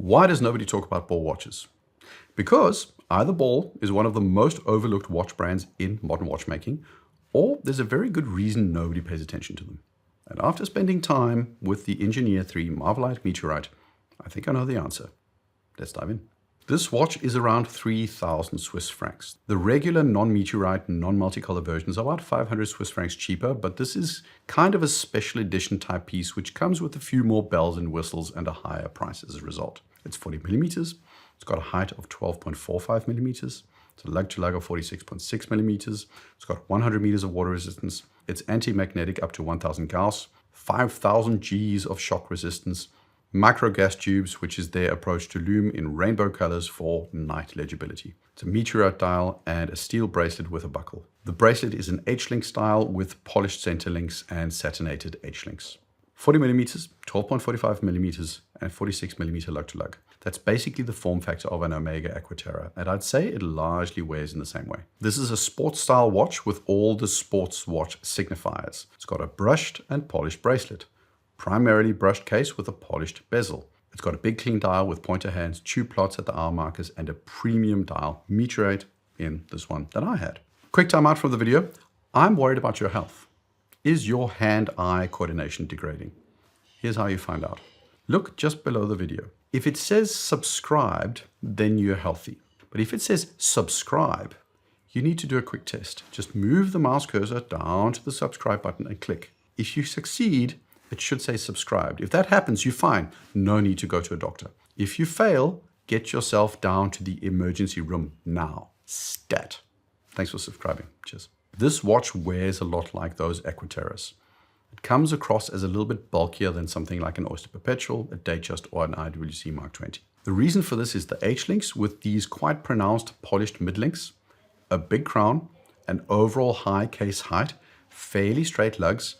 Why does nobody talk about Ball watches? Because either Ball is one of the most overlooked watch brands in modern watchmaking, or there's a very good reason nobody pays attention to them. And after spending time with the Engineer 3 Marvelite Meteorite, I think I know the answer. Let's dive in. This watch is around 3,000 Swiss francs. The regular non-meteorite, non-multicolor versions are about 500 Swiss francs cheaper, but this is kind of a special edition type piece which comes with a few more bells and whistles and a higher price as a result. It's 40 millimeters. It's got a height of 12.45 millimeters. It's a lug-to-lug of 46.6 millimeters. It's got 100 meters of water resistance. It's anti-magnetic up to 1000 Gauss, 5000 Gs of shock resistance, micro gas tubes, which is their approach to lume in rainbow colors for night legibility. It's a meteorite dial and a steel bracelet with a buckle. The bracelet is an H-link style with polished center links and satinated H-links. 40 millimeters, 12.45 millimeters, and 46 millimeter lug-to-lug. That's basically the form factor of an Omega Aquaterra, and I'd say it largely wears in the same way. This is a sports style watch with all the sports watch signifiers. It's got a brushed and polished bracelet, primarily brushed case with a polished bezel. It's got a big clean dial with pointer hands, tube plots at the hour markers, and a premium dial, meteorite, in this one that I had. Quick time out from the video. I'm worried about your health. Is your hand-eye coordination degrading? Here's how you find out. Look just below the video. If it says subscribed, then you're healthy. But if it says subscribe, you need to do a quick test. Just move the mouse cursor down to the subscribe button and click. If you succeed, it should say subscribed. If that happens, you're fine. No need to go to a doctor. If you fail, get yourself down to the emergency room now. Stat. Thanks for subscribing. Cheers. This watch wears a lot like those Aquaterras. It comes across as a little bit bulkier than something like an Oyster Perpetual, a Datejust, or an IWC Mark 20. The reason for this is the H-links with these quite pronounced polished mid-links, a big crown, an overall high case height, fairly straight lugs,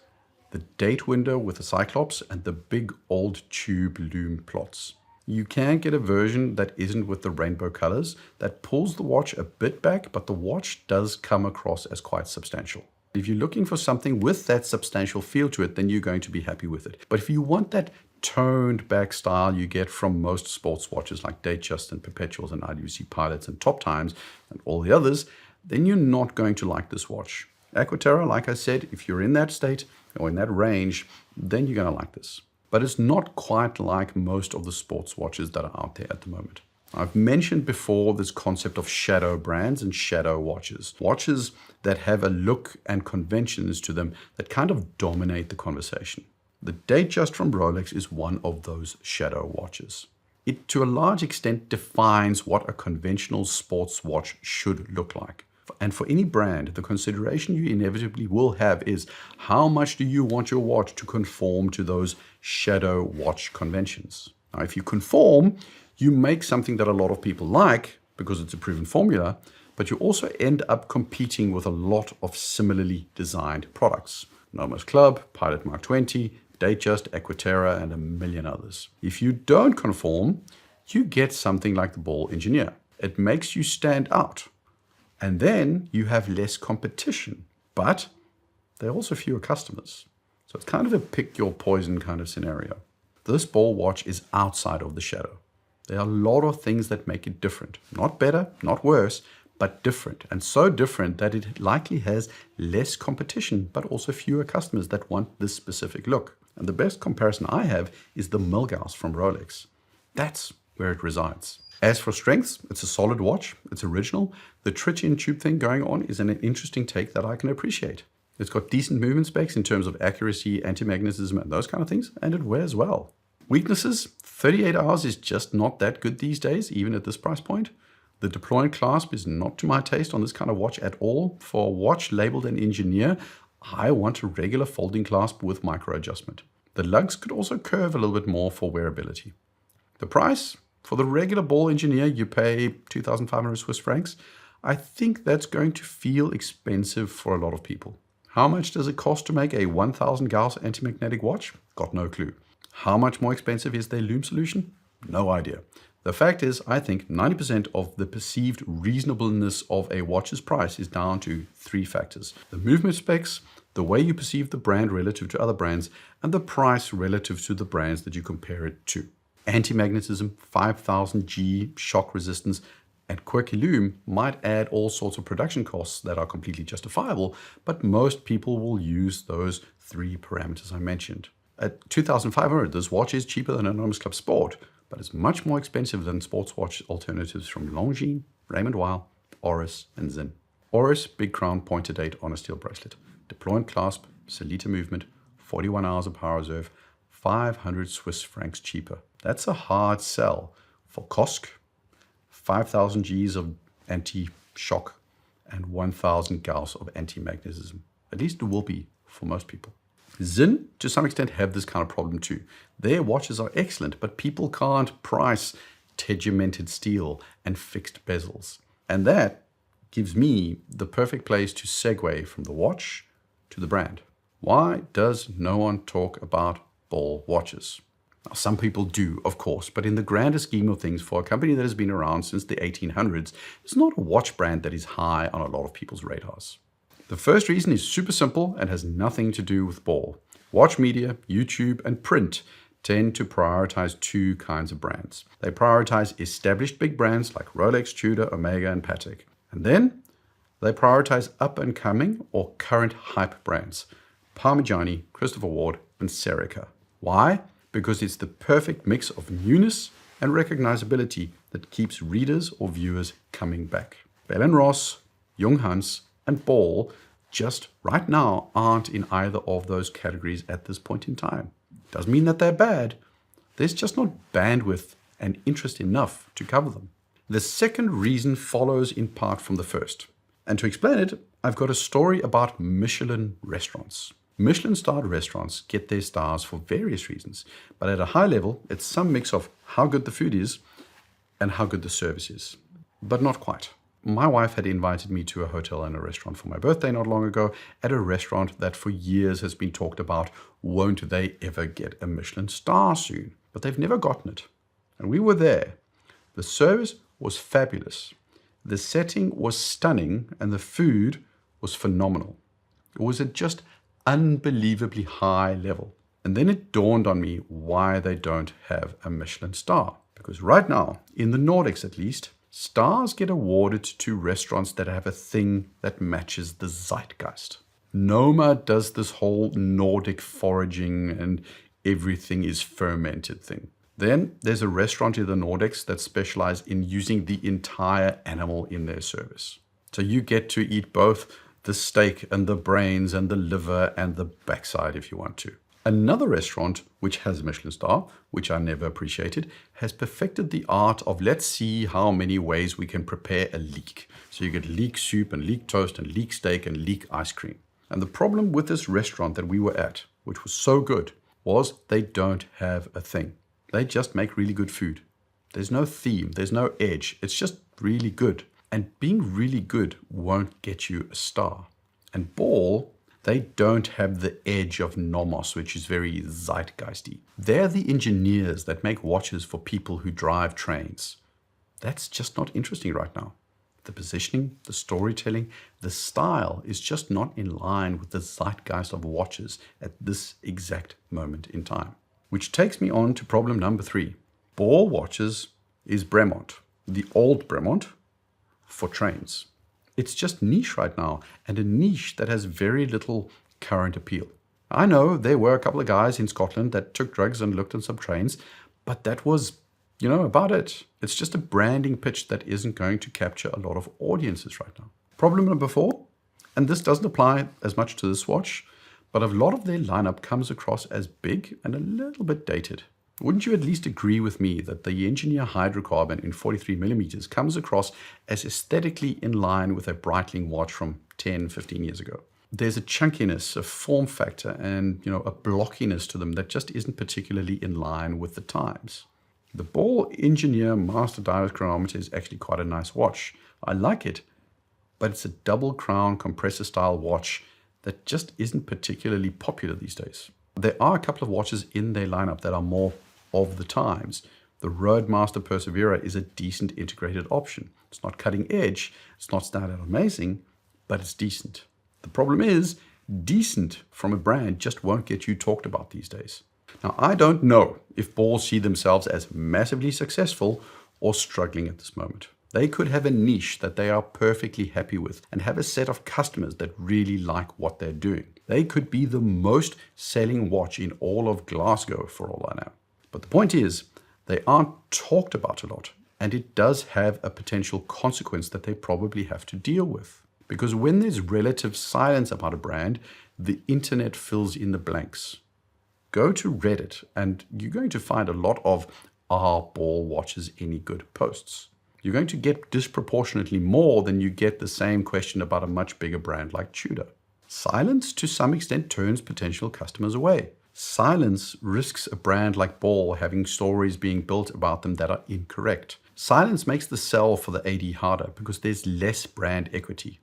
the date window with the Cyclops, and the big old tube lume plots. You can get a version that isn't with the rainbow colors that pulls the watch a bit back, but the watch does come across as quite substantial. If you're looking for something with that substantial feel to it, then you're going to be happy with it. But if you want that toned back style you get from most sports watches like Datejust and Perpetuals and IWC Pilots and Top Times and all the others, then you're not going to like this watch. Aquaterra, like I said, if you're in that state or in that range, then you're going to like this. But it's not quite like most of the sports watches that are out there at the moment. I've mentioned before this concept of shadow brands and shadow watches. Watches that have a look and conventions to them that kind of dominate the conversation. The Datejust from Rolex is one of those shadow watches. It, to a large extent, defines what a conventional sports watch should look like. And for any brand, the consideration you inevitably will have is how much do you want your watch to conform to those shadow watch conventions? Now, if you conform, you make something that a lot of people like because it's a proven formula, but you also end up competing with a lot of similarly designed products. Nomos Club, Pilot Mark 20, Datejust, Aquaterra, and a million others. If you don't conform, you get something like the Ball Engineer. It makes you stand out. And then you have less competition, but there are also fewer customers. So it's kind of a pick your poison kind of scenario. This Ball watch is outside of the shadow. There are a lot of things that make it different. Not better, not worse, but different. And so different that it likely has less competition, but also fewer customers that want this specific look. And the best comparison I have is the Milgauss from Rolex. That's where it resides. As for strengths, it's a solid watch. It's original. The tritium tube thing going on is an interesting take that I can appreciate. It's got decent movement specs in terms of accuracy, anti-magnetism, and those kind of things, and it wears well. Weaknesses, 38 hours is just not that good these days, even at this price point. The deployment clasp is not to my taste on this kind of watch at all. For a watch labeled an Engineer, I want a regular folding clasp with micro adjustment. The lugs could also curve a little bit more for wearability. The price? For the regular Ball Engineer, you pay 2,500 Swiss francs. I think that's going to feel expensive for a lot of people. How much does it cost to make a 1000 Gauss anti-magnetic watch? Got no clue. How much more expensive is their lume solution? No idea. The fact is, I think 90% of the perceived reasonableness of a watch's price is down to three factors: the movement specs, the way you perceive the brand relative to other brands, and the price relative to the brands that you compare it to. Anti-magnetism, 5000 G shock resistance, and quirky lume might add all sorts of production costs that are completely justifiable, but most people will use those three parameters I mentioned. At $2,500, this watch is cheaper than an Anonymous Club Sport, but it's much more expensive than sports watch alternatives from Longines, Raymond Weil, Oris, and Zinn. Oris Big Crown pointer date on a steel bracelet, deployment clasp, Solita movement, 41 hours of power reserve, 500 Swiss francs cheaper. That's a hard sell for Kosk, 5,000 Gs of anti-shock, and 1,000 Gauss of anti-magnetism. At least it will be for most people. Zinn, to some extent, have this kind of problem too. Their watches are excellent, but people can't price tegimented steel and fixed bezels. And that gives me the perfect place to segue from the watch to the brand. Why does no one talk about Ball watches? Now, some people do, of course, but in the grander scheme of things, for a company that has been around since the 1800s, it's not a watch brand that is high on a lot of people's radars. The first reason is super simple and has nothing to do with Ball. Watch media, YouTube, and print tend to prioritize two kinds of brands. They prioritize established big brands like Rolex, Tudor, Omega, and Patek. And then they prioritize up-and-coming or current hype brands, Parmigiani, Christopher Ward, and Serica. Why? Because it's the perfect mix of newness and recognizability that keeps readers or viewers coming back. Bell & Ross, Jung Hans, and Ball just right now aren't in either of those categories at this point in time. Doesn't mean that they're bad. There's just not bandwidth and interest enough to cover them. The second reason follows in part from the first. And to explain it, I've got a story about Michelin restaurants. Michelin-starred restaurants get their stars for various reasons, but at a high level, it's some mix of how good the food is and how good the service is. But not quite. My wife had invited me to a hotel and a restaurant for my birthday not long ago, at a restaurant that for years has been talked about. Won't they ever get a Michelin star soon? But they've never gotten it. And we were there. The service was fabulous. The setting was stunning and the food was phenomenal. It was at just unbelievably high level. And then it dawned on me why they don't have a Michelin star. Because right now, in the Nordics at least, stars get awarded to restaurants that have a thing that matches the zeitgeist. Noma does this whole Nordic foraging and everything is fermented thing. Then there's a restaurant in the Nordics that specialize in using the entire animal in their service. So you get to eat both the steak and the brains and the liver and the backside if you want to. Another restaurant, which has a Michelin star, which I never appreciated, has perfected the art of let's see how many ways we can prepare a leek. So you get leek soup and leek toast and leek steak and leek ice cream. And the problem with this restaurant that we were at, which was so good, was they don't have a thing. They just make really good food. There's no theme, there's no edge. It's just really good. And being really good won't get you a star. And Ball, they don't have the edge of Nomos, which is very zeitgeisty. They're the engineers that make watches for people who drive trains. That's just not interesting right now. The positioning, the storytelling, the style is just not in line with the zeitgeist of watches at this exact moment in time. Which takes me on to problem number 3. Ball watches is Bremont, the old Bremont, for trains. It's just niche right now, and a niche that has very little current appeal. I know there were a couple of guys in Scotland that took drugs and looked at some trains, but that was, about it. It's just a branding pitch that isn't going to capture a lot of audiences right now. Problem number 4, and this doesn't apply as much to this watch, but a lot of their lineup comes across as big and a little bit dated. Wouldn't you at least agree with me that the Engineer hydrocarbon in 43mm comes across as aesthetically in line with a Breitling watch from 10, 15 years ago? There's a chunkiness, a form factor, and a blockiness to them that just isn't particularly in line with the times. The Ball Engineer Master Dials chronometer is actually quite a nice watch. I like it, but it's a double crown compressor style watch that just isn't particularly popular these days. There are a couple of watches in their lineup that are more of the times. The Roadmaster Persevera is a decent integrated option. It's not cutting edge, it's not standout amazing, but it's decent. The problem is, decent from a brand just won't get you talked about these days. Now, I don't know if Ball see themselves as massively successful or struggling at this moment. They could have a niche that they are perfectly happy with and have a set of customers that really like what they're doing. They could be the most selling watch in all of Glasgow for all I know. But the point is, they aren't talked about a lot, and it does have a potential consequence that they probably have to deal with. Because when there's relative silence about a brand, the internet fills in the blanks. Go to Reddit and you're going to find a lot of "Are Ball watches any good?" posts. You're going to get disproportionately more than you get the same question about a much bigger brand like Tudor. Silence to some extent turns potential customers away. Silence risks a brand like Ball having stories being built about them that are incorrect. Silence makes the sell for the AD harder because there's less brand equity.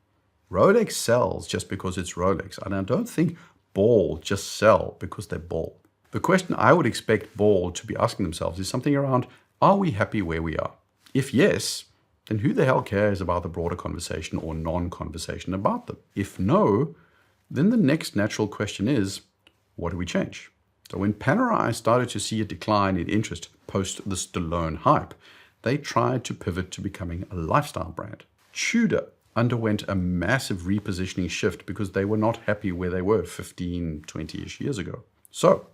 Rolex sells just because it's Rolex, and I don't think Ball just sell because they're Ball. The question I would expect Ball to be asking themselves is something around, are we happy where we are? If yes, then who the hell cares about the broader conversation or non-conversation about them? If no, then the next natural question is, what do we change? So when Panerai started to see a decline in interest post the Stallone hype, they tried to pivot to becoming a lifestyle brand. Tudor underwent a massive repositioning shift because they were not happy where they were 15, 20-ish years ago. So,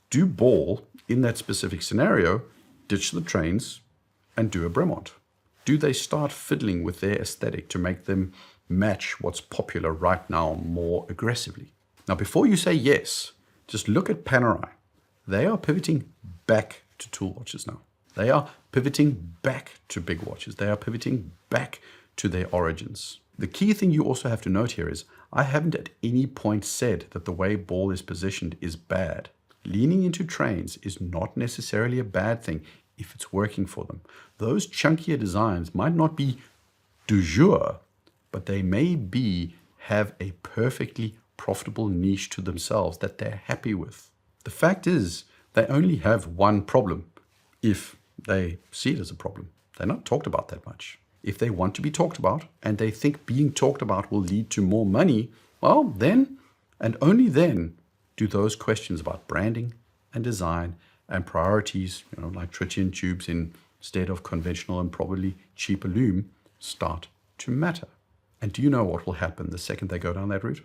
do Ball, in that specific scenario, ditch the trains and do a Bremont? Do they start fiddling with their aesthetic to make them match what's popular right now more aggressively? Now, before you say yes, just look at Panerai. They are pivoting back to tool watches now. They are pivoting back to big watches. They are pivoting back to their origins. The key thing you also have to note here is I haven't at any point said that the way Ball is positioned is bad. Leaning into trains is not necessarily a bad thing if it's working for them. Those chunkier designs might not be du jour, but they may have a perfectly profitable niche to themselves that they're happy with. The fact is, they only have one problem, if they see it as a problem. They're not talked about that much. If they want to be talked about and they think being talked about will lead to more money, well, then, and only then, do those questions about branding and design and priorities, like tritium tubes instead of conventional and probably cheap aluminum, start to matter. And do you know what will happen the second they go down that route?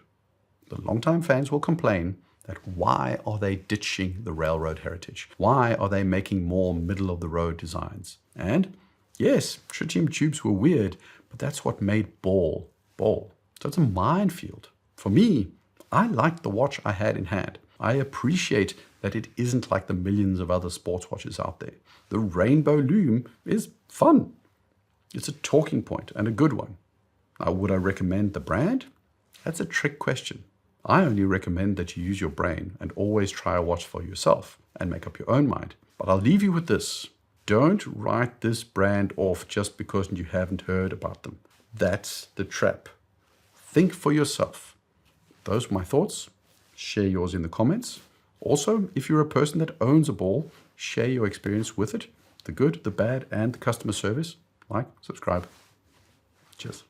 The longtime fans will complain that why are they ditching the railroad heritage? Why are they making more middle-of-the-road designs? And yes, tritium tubes were weird, but that's what made Ball Ball. So it's a minefield. For me, I liked the watch I had in hand. I appreciate that it isn't like the millions of other sports watches out there. The rainbow lume is fun. It's a talking point and a good one. Now, would I recommend the brand? That's a trick question. I only recommend that you use your brain and always try a watch for yourself and make up your own mind. But I'll leave you with this. Don't write this brand off just because you haven't heard about them. That's the trap. Think for yourself. Those are my thoughts. Share yours in the comments. Also, if you're a person that owns a Ball, share your experience with it, the good, the bad, and the customer service. Like, subscribe. Cheers.